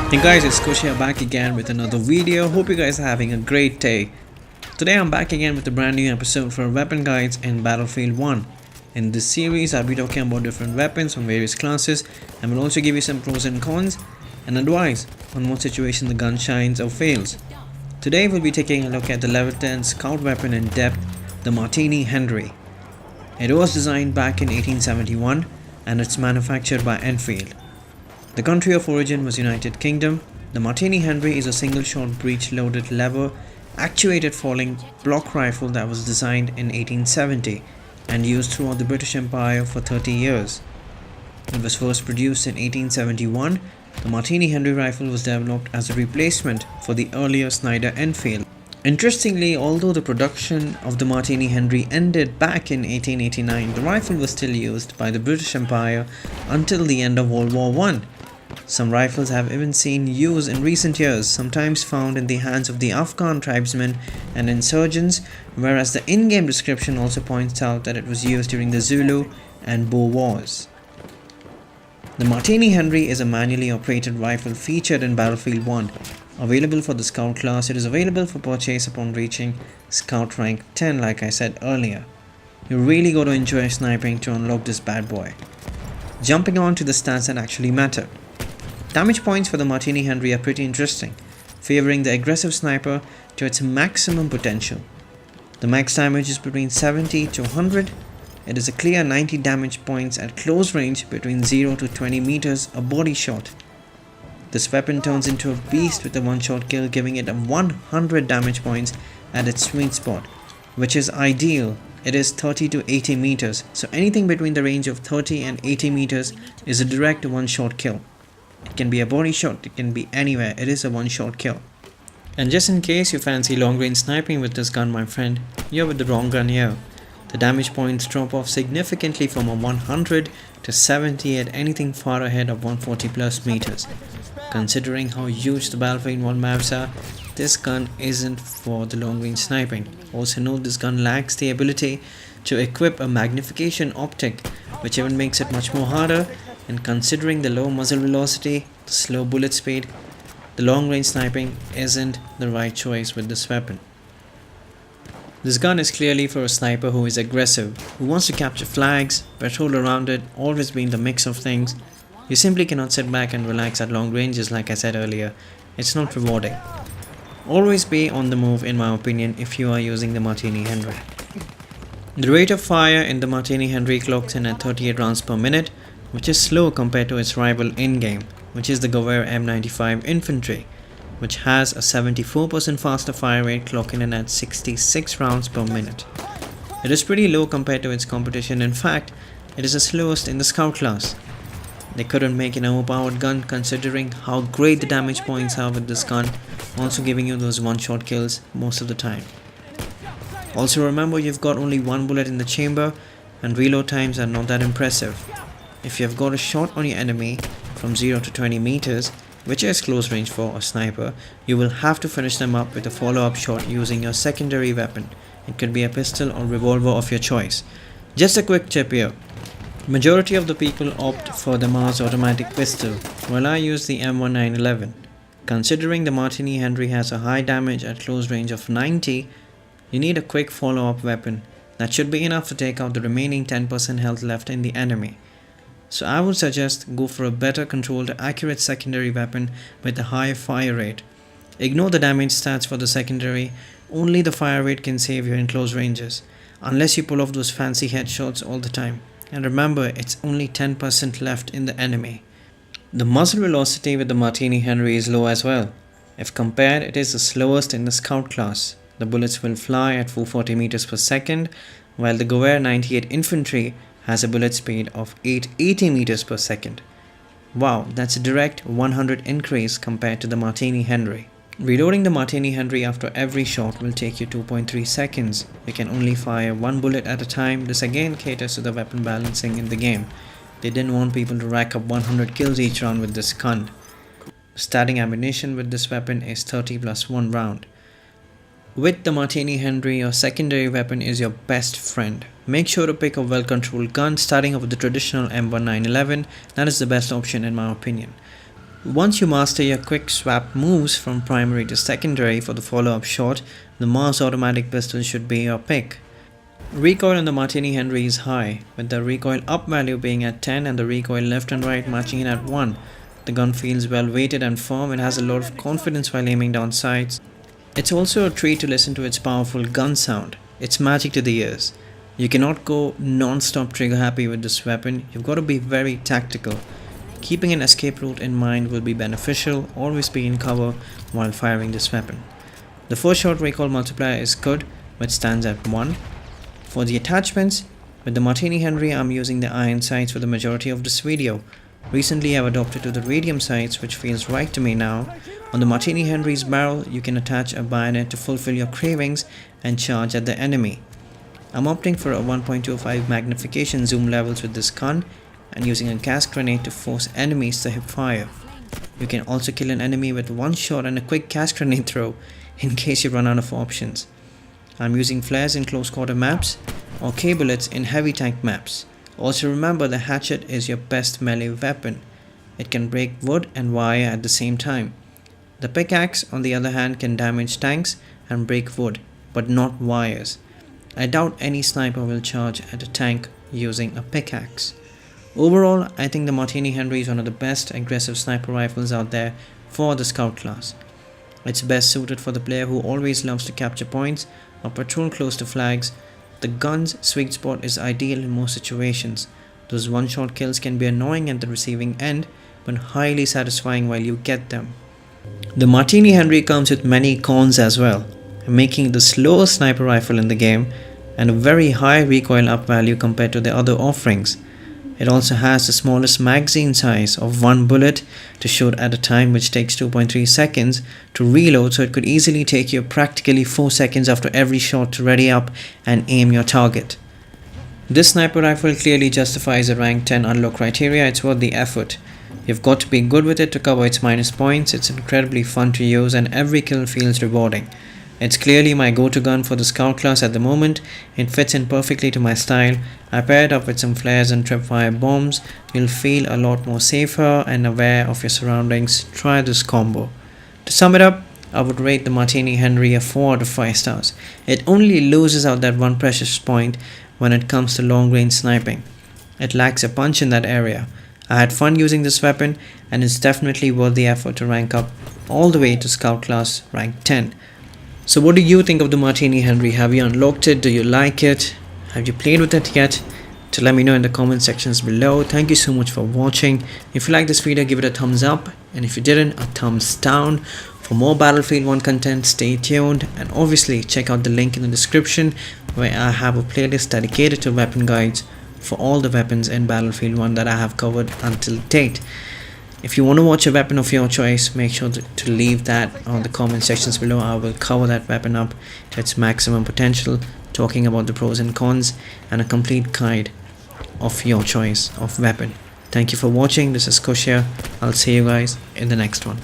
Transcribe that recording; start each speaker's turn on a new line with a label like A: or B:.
A: Hey guys, it's Kush here back again with another video. Hope you guys are having a great day. Today I'm back again with a brand new episode for weapon guides in Battlefield 1. In this series I'll be talking about different weapons from various classes and will also give you some pros and cons and advice on what situation the gun shines or fails. Today we'll be taking a look at the level 10 scout weapon in depth, the Martini Henry. It was designed back in 1871 and it's manufactured by Enfield. The country of origin was United Kingdom. The Martini Henry is a single-shot breech-loaded lever actuated falling block rifle that was designed in 1870 and used throughout the British Empire for 30 years. It was first produced in 1871. The Martini Henry rifle was developed as a replacement for the earlier Snyder Enfield. Interestingly, although the production of the Martini Henry ended back in 1889, the rifle was still used by the British Empire until the end of World War I. Some rifles have even seen use in recent years, sometimes found in the hands of the Afghan tribesmen and insurgents, whereas the in-game description also points out that it was used during the Zulu and Boer Wars. The Martini Henry is a manually operated rifle featured in Battlefield 1. Available for the Scout class, it is available for purchase upon reaching Scout rank 10 like I said earlier. You really got to enjoy sniping to unlock this bad boy. Jumping on to the stats that actually matter. Damage points for the Martini Henry are pretty interesting, favoring the aggressive sniper to its maximum potential. The max damage is between 70 to 100. It is a clear 90 damage points at close range between 0 to 20 meters a body shot. This weapon turns into a beast with a one-shot kill, giving it a 100 damage points at its sweet spot, which is ideal. It is 30 to 80 meters, so anything between the range of 30 and 80 meters is a direct one-shot kill. It can be a body shot, it can be anywhere, it is a one-shot kill. And just in case you fancy long-range sniping with this gun, my friend, you're with the wrong gun here. The damage points drop off significantly from a 100 to 70 at anything far ahead of 140 plus meters. Considering how huge the Battlefield 1 maps are, this gun isn't for the long-range sniping. Also note this gun lacks the ability to equip a magnification optic, which even makes it much more harder. And considering the low muzzle velocity, the slow bullet speed, the long-range sniping isn't the right choice with this weapon. This gun is clearly for a sniper who is aggressive, who wants to capture flags, patrol around it, always being the mix of things. You simply cannot sit back and relax at long ranges like I said earlier. It's not rewarding. Always be on the move in my opinion if you are using the Martini Henry. The rate of fire in the Martini Henry clocks in at 38 rounds per minute, which is slow compared to its rival in-game, which is the Gamecation M95 Infantry, which has a 74% faster fire rate, clocking in at 66 rounds per minute. It is pretty low compared to its competition. In fact, it is the slowest in the Scout class. They couldn't make an overpowered gun considering how great the damage points are with this gun, also giving you those one-shot kills most of the time. Also remember, you've got only one bullet in the chamber and reload times are not that impressive. If you have got a shot on your enemy from 0 to 20 meters, which is close range for a sniper, you will have to finish them up with a follow-up shot using your secondary weapon. It could be a pistol or revolver of your choice. Just a quick tip here. Majority of the people opt for the Mars automatic pistol, while I use the M1911. Considering the Martini Henry has a high damage at close range of 90, you need a quick follow-up weapon that should be enough to take out the remaining 10% health left in the enemy. So I would suggest go for a better controlled accurate secondary weapon with a high fire rate. Ignore the damage stats for the secondary, only the fire rate can save you in close ranges, unless you pull off those fancy headshots all the time. And remember, it's only 10% left in the enemy. The muzzle velocity with the Martini Henry is low as well. If compared, it is the slowest in the Scout class. The bullets will fly at 440 meters per second, while the Gamecation 98 Infantry has a bullet speed of 880 meters per second. Wow, that's a direct 100 increase compared to the Martini Henry. Reloading the Martini Henry after every shot will take you 2.3 seconds. You can only fire one bullet at a time. This again caters to the weapon balancing in the game. They didn't want people to rack up 100 kills each round with this gun. Starting ammunition with this weapon is 30 plus 1 round. With the Martini Henry, your secondary weapon is your best friend. Make sure to pick a well-controlled gun, starting off with the traditional M1911. That is the best option in my opinion. Once you master your quick swap moves from primary to secondary for the follow-up shot, the Mars automatic pistol should be your pick. Recoil on the Martini Henry is high, with the recoil up value being at 10 and the recoil left and right matching it at 1. The gun feels well weighted and firm and has a lot of confidence while aiming down sights. It's also a treat to listen to its powerful gun sound. It's magic to the ears. You cannot go non-stop trigger happy with this weapon, you've got to be very tactical. Keeping an escape route in mind will be beneficial, always be in cover while firing this weapon. The first shot recoil multiplier is good, but stands at 1. For the attachments, with the Martini Henry I'm using the iron sights for the majority of this video. Recently I've adopted to the radium sights, which feels right to me now. On the Martini Henry's barrel, you can attach a bayonet to fulfill your cravings and charge at the enemy. I'm opting for a 1.25 magnification zoom levels with this gun and using a gas grenade to force enemies to hip fire. You can also kill an enemy with one shot and a quick gas grenade throw in case you run out of options. I'm using flares in close quarter maps or K-bullets in heavy tank maps. Also remember, the hatchet is your best melee weapon. It can break wood and wire at the same time. The pickaxe on the other hand can damage tanks and break wood, but not wires. I doubt any sniper will charge at a tank using a pickaxe. Overall, I think the Martini Henry is one of the best aggressive sniper rifles out there for the scout class. It's best suited for the player who always loves to capture points or patrol close to flags. The gun's sweet spot is ideal in most situations. Those one-shot kills can be annoying at the receiving end, but highly satisfying while you get them. The Martini Henry comes with many cons as well, making it the slowest sniper rifle in the game and a very high recoil up value compared to the other offerings. It also has the smallest magazine size of 1 bullet to shoot at a time, which takes 2.3 seconds to reload, so it could easily take you practically 4 seconds after every shot to ready up and aim your target. This sniper rifle clearly justifies a rank 10 unlock criteria. It's worth the effort. You've got to be good with it to cover its minus points. It's incredibly fun to use and every kill feels rewarding. It's clearly my go-to gun for the scout class at the moment. It fits in perfectly to my style. I pair it up with some flares and tripwire bombs. You'll feel a lot more safer and aware of your surroundings. Try this combo. To sum it up, I would rate the Martini Henry a 4 out of 5 stars. It only loses out that one precious point when it comes to long range sniping. It lacks a punch in that area. I had fun using this weapon and it's definitely worth the effort to rank up all the way to scout class rank 10. So what do you think of the Martini Henry? Have you unlocked it? Do you like it? Have you played with it yet? To let me know in the comment sections below. Thank you so much for watching. If you like this video, give it a thumbs up, and if you didn't, a thumbs down. For more Battlefield 1 content, stay tuned, and obviously check out the link in the description where I have a playlist dedicated to weapon guides for all the weapons in Battlefield 1 that I have covered until date. If you want to watch a weapon of your choice, make sure to leave that on the comment sections below. I will cover that weapon up to its maximum potential, talking about the pros and cons and a complete guide of your choice of weapon. Thank you for watching. This is Kush here. I'll see you guys in the next one.